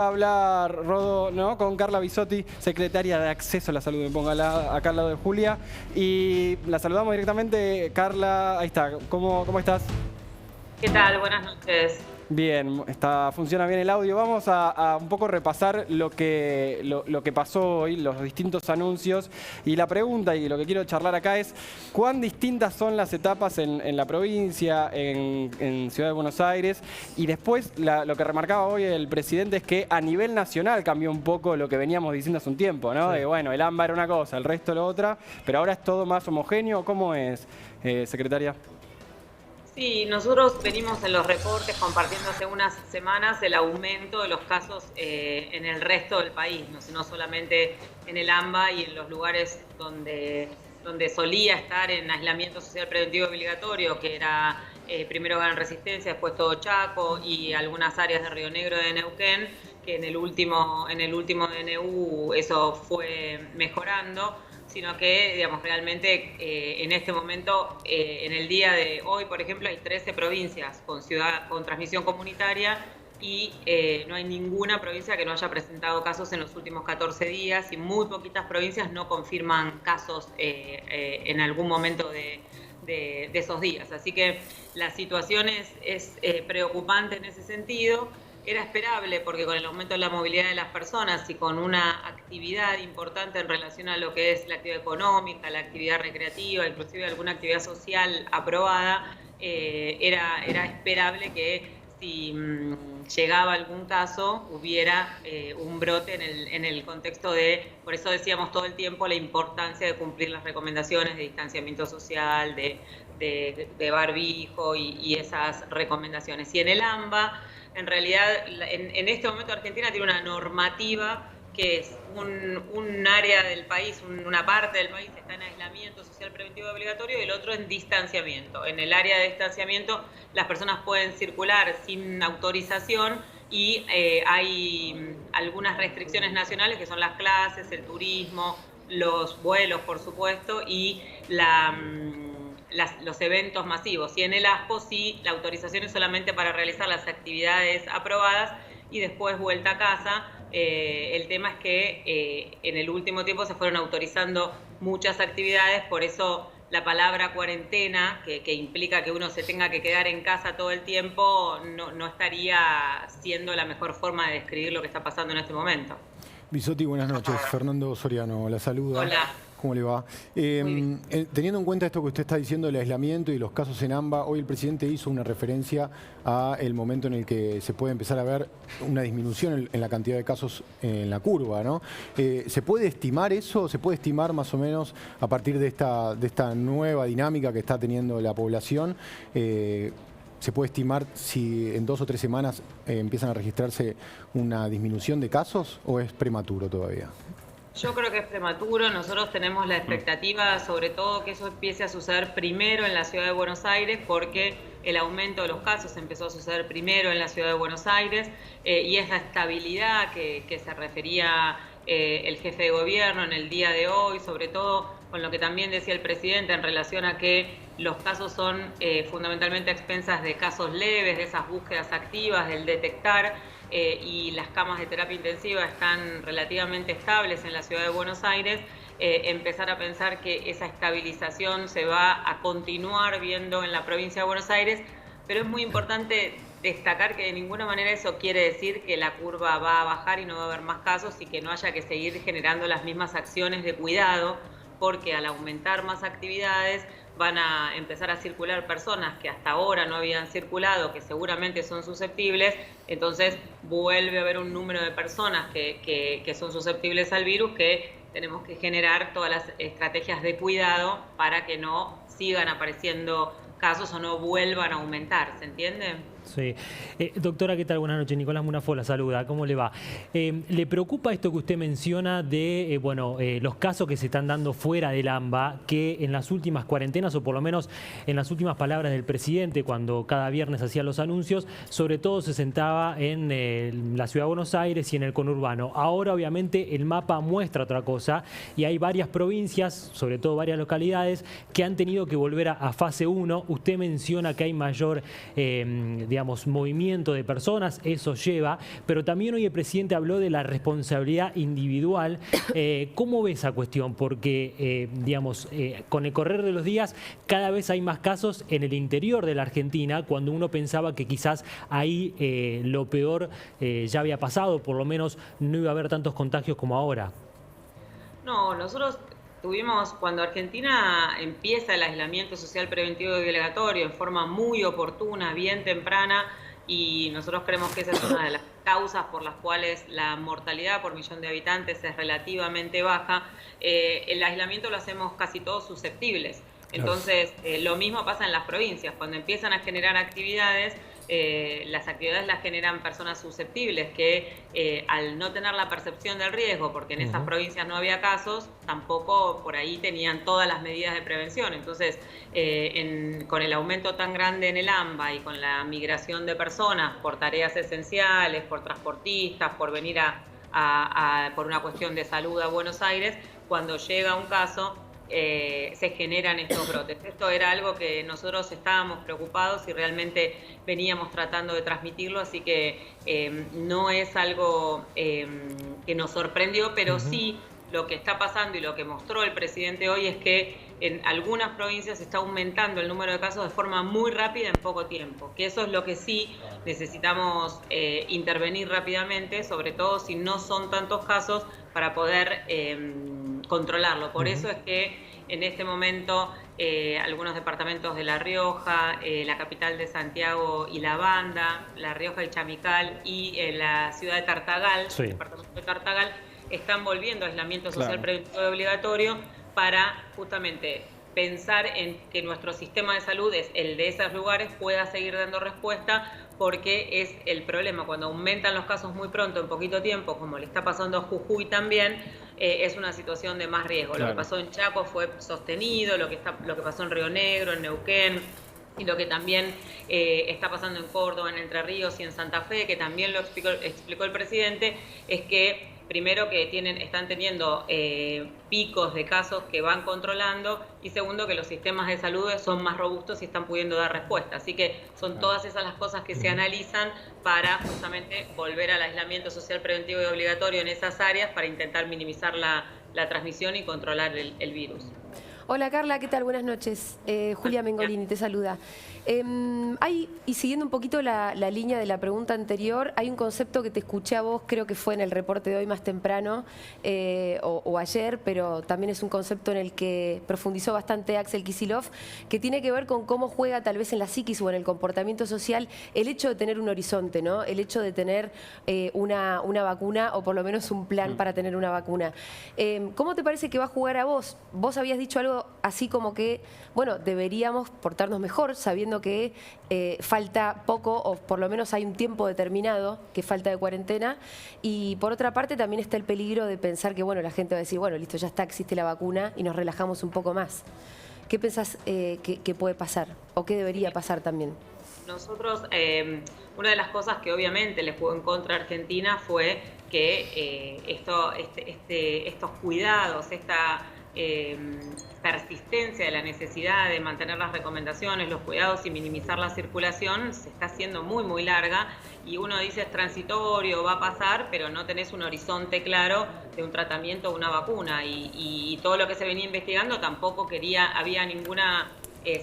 Hablar, Rodo, ¿no? Con Carla Bisotti, secretaria de Acceso a la Salud. Me pongo acá al lado de Julia. Y la saludamos directamente. Carla, ahí está. ¿Cómo estás? ¿Qué tal? Buenas noches. Bien, funciona bien el audio. Vamos a un poco repasar lo que pasó hoy, los distintos anuncios. Y la pregunta, y lo que quiero charlar acá es, ¿cuán distintas son las etapas en la provincia, en Ciudad de Buenos Aires? Y después, lo que remarcaba hoy el presidente es que a nivel nacional cambió un poco lo que veníamos diciendo hace un tiempo, ¿no? Sí. Bueno, el AMBA era una cosa, el resto lo otra, pero ahora es todo más homogéneo. ¿Cómo es, secretaria? Sí, nosotros venimos en los reportes compartiendo hace unas semanas el aumento de los casos en el resto del país, no solamente en el AMBA y en los lugares donde solía estar en aislamiento social preventivo obligatorio, que era primero Gran Resistencia, después todo Chaco y algunas áreas de Río Negro de Neuquén, que en el último DNU eso fue mejorando, sino que, digamos, realmente en este momento, en el día de hoy, por ejemplo, hay 13 provincias con transmisión comunitaria y no hay ninguna provincia que no haya presentado casos en los últimos 14 días y muy poquitas provincias no confirman casos en algún momento de esos días. Así que la situación es preocupante en ese sentido. Era esperable porque con el aumento de la movilidad de las personas y con una actividad importante en relación a lo que es la actividad económica, la actividad recreativa, inclusive alguna actividad social aprobada, era esperable que si llegaba algún caso hubiera un brote en el contexto de, por eso decíamos todo el tiempo, la importancia de cumplir las recomendaciones de distanciamiento social, de barbijo y esas recomendaciones. Y en el AMBA, en realidad, en este momento Argentina tiene una normativa que es un área del país, una parte del país está en aislamiento social preventivo obligatorio y el otro en distanciamiento. En el área de distanciamiento las personas pueden circular sin autorización y hay algunas restricciones nacionales que son las clases, el turismo, los vuelos, por supuesto, y los eventos masivos. Y en el ASPO sí, la autorización es solamente para realizar las actividades aprobadas y después vuelta a casa. El tema es que en el último tiempo se fueron autorizando muchas actividades, por eso la palabra cuarentena, que implica que uno se tenga que quedar en casa todo el tiempo, no estaría siendo la mejor forma de describir lo que está pasando en este momento. Bisotti, buenas noches. Fernando Soriano la saluda. Hola. ¿Cómo le va? Teniendo en cuenta esto que usted está diciendo del aislamiento y los casos en AMBA, hoy el presidente hizo una referencia a el momento en el que se puede empezar a ver una disminución en la cantidad de casos en la curva, ¿no? ¿Se puede estimar eso? ¿Se puede estimar más o menos a partir de esta nueva dinámica que está teniendo la población? ¿Se puede estimar si en 2 o 3 semanas empiezan a registrarse una disminución de casos o es prematuro todavía? Yo creo que es prematuro. Nosotros tenemos la expectativa, sobre todo, que eso empiece a suceder primero en la Ciudad de Buenos Aires, porque el aumento de los casos empezó a suceder primero en la Ciudad de Buenos Aires y esa estabilidad que se refería el jefe de gobierno en el día de hoy, sobre todo con lo que también decía el presidente en relación a que los casos son fundamentalmente a expensas de casos leves, de esas búsquedas activas, del detectar, y las camas de terapia intensiva están relativamente estables en la Ciudad de Buenos Aires, empezar a pensar que esa estabilización se va a continuar viendo en la provincia de Buenos Aires, pero es muy importante destacar que de ninguna manera eso quiere decir que la curva va a bajar y no va a haber más casos y que no haya que seguir generando las mismas acciones de cuidado, porque al aumentar más actividades van a empezar a circular personas que hasta ahora no habían circulado, que seguramente son susceptibles, entonces vuelve a haber un número de personas que son susceptibles al virus, que tenemos que generar todas las estrategias de cuidado para que no sigan apareciendo casos o no vuelvan a aumentar, ¿se entiende? Sí. Doctora, ¿qué tal? Buenas noches. Nicolás Munafo la saluda. ¿Cómo le va? ¿Le preocupa esto que usted menciona de los casos que se están dando fuera del AMBA, que en las últimas cuarentenas, o por lo menos en las últimas palabras del presidente, cuando cada viernes hacía los anuncios, sobre todo se sentaba en la Ciudad de Buenos Aires y en el conurbano? Ahora, obviamente, el mapa muestra otra cosa y hay varias provincias, sobre todo varias localidades, que han tenido que volver a fase 1. Usted menciona que hay mayor, digamos, digamos, movimiento de personas, eso lleva, pero también hoy el presidente habló de la responsabilidad individual. ¿Cómo ve esa cuestión? Porque, digamos, con el correr de los días cada vez hay más casos en el interior de la Argentina, cuando uno pensaba que quizás ahí lo peor ya había pasado, por lo menos no iba a haber tantos contagios como ahora. No, nosotros tuvimos, cuando Argentina empieza el aislamiento social preventivo y obligatorio en forma muy oportuna, bien temprana, y nosotros creemos que esa es una de las causas por las cuales la mortalidad por millón de habitantes es relativamente baja, el aislamiento lo hacemos casi todos susceptibles. Entonces, lo mismo pasa en las provincias. Cuando empiezan a generar actividades, las actividades las generan personas susceptibles que al no tener la percepción del riesgo, porque en esas provincias no había casos, tampoco por ahí tenían todas las medidas de prevención. Entonces, con el aumento tan grande en el AMBA y con la migración de personas por tareas esenciales, por transportistas, por venir por una cuestión de salud a Buenos Aires, cuando llega un caso, se generan estos brotes. Esto era algo que nosotros estábamos preocupados y realmente veníamos tratando de transmitirlo, así que no es algo que nos sorprendió, pero sí lo que está pasando y lo que mostró el presidente hoy es que en algunas provincias está aumentando el número de casos de forma muy rápida en poco tiempo, que eso es lo que sí necesitamos intervenir rápidamente, sobre todo si no son tantos casos, para poder controlarlo. Por eso es que en este momento algunos departamentos de La Rioja, la capital de Santiago y La Banda, La Rioja y Chamical y la ciudad de Tartagal, el departamento de Tartagal, están volviendo a aislamiento social preventivo y obligatorio para justamente pensar en que nuestro sistema de salud, el de esos lugares, pueda seguir dando respuesta, porque es el problema. Cuando aumentan los casos muy pronto, en poquito tiempo, como le está pasando a Jujuy también, es una situación de más riesgo. Lo que pasó en Chaco fue sostenido, lo que pasó en Río Negro, en Neuquén, y lo que también está pasando en Córdoba, en Entre Ríos y en Santa Fe, que también lo explicó el presidente, es que primero que están teniendo picos de casos que van controlando, y segundo que los sistemas de salud son más robustos y están pudiendo dar respuesta. Así que son todas esas las cosas que se analizan para justamente volver al aislamiento social preventivo y obligatorio en esas áreas para intentar minimizar la transmisión y controlar el virus. Hola Carla, ¿qué tal? Buenas noches. Julia Mengolini te saluda. Y siguiendo un poquito la línea de la pregunta anterior, hay un concepto que te escuché a vos, creo que fue en el reporte de hoy más temprano o ayer, pero también es un concepto en el que profundizó bastante Axel Kicillof, que tiene que ver con cómo juega tal vez en la psiquis o en el comportamiento social el hecho de tener un horizonte, ¿no? El hecho de tener una vacuna, o por lo menos un plan para tener una vacuna. ¿Cómo te parece que va a jugar a vos? Vos habías dicho algo así como que, bueno, deberíamos portarnos mejor sabiendo que falta poco, o por lo menos hay un tiempo determinado que falta de cuarentena, y por otra parte también está el peligro de pensar que, bueno, la gente va a decir, bueno, listo, ya está, existe la vacuna y nos relajamos un poco más. ¿Qué pensás que puede pasar o qué debería pasar también? Nosotros, una de las cosas que obviamente le jugó en contra a Argentina fue que estos cuidados, esta persistencia de la necesidad de mantener las recomendaciones, los cuidados y minimizar la circulación se está haciendo muy, muy larga, y uno dice es transitorio, va a pasar, pero no tenés un horizonte claro de un tratamiento o una vacuna, y todo lo que se venía investigando tampoco había ninguna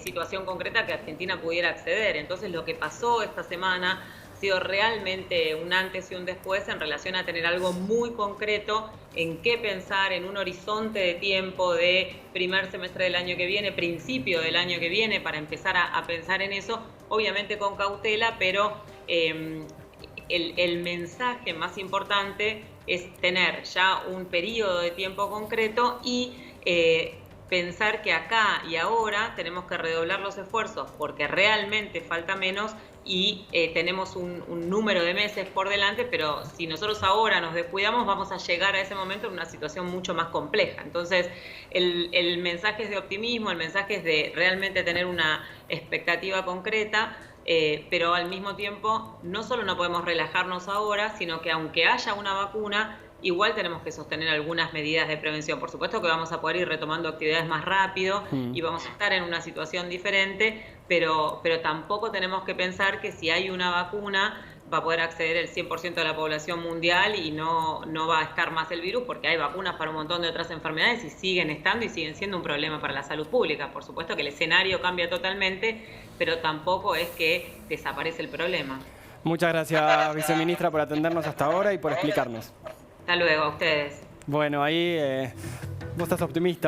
situación concreta que Argentina pudiera acceder. Entonces lo que pasó esta semana ha sido realmente un antes y un después en relación a tener algo muy concreto en qué pensar, en un horizonte de tiempo de primer semestre del año que viene, principio del año que viene, para empezar a pensar en eso, obviamente con cautela, pero el mensaje más importante es tener ya un periodo de tiempo concreto y pensar que acá y ahora tenemos que redoblar los esfuerzos porque realmente falta menos y tenemos un número de meses por delante, pero si nosotros ahora nos descuidamos vamos a llegar a ese momento en una situación mucho más compleja. Entonces el mensaje es de optimismo, el mensaje es de realmente tener una expectativa concreta, pero al mismo tiempo no solo no podemos relajarnos ahora, sino que aunque haya una vacuna, igual tenemos que sostener algunas medidas de prevención. Por supuesto que vamos a poder ir retomando actividades más rápido y vamos a estar en una situación diferente, pero tampoco tenemos que pensar que si hay una vacuna va a poder acceder el 100% de la población mundial y no va a estar más el virus, porque hay vacunas para un montón de otras enfermedades y siguen estando y siguen siendo un problema para la salud pública. Por supuesto que el escenario cambia totalmente, pero tampoco es que desaparece el problema. Muchas gracias, viceministra, por atendernos hasta ahora y por explicarnos. Hasta luego, a ustedes. Bueno, ahí vos estás optimista.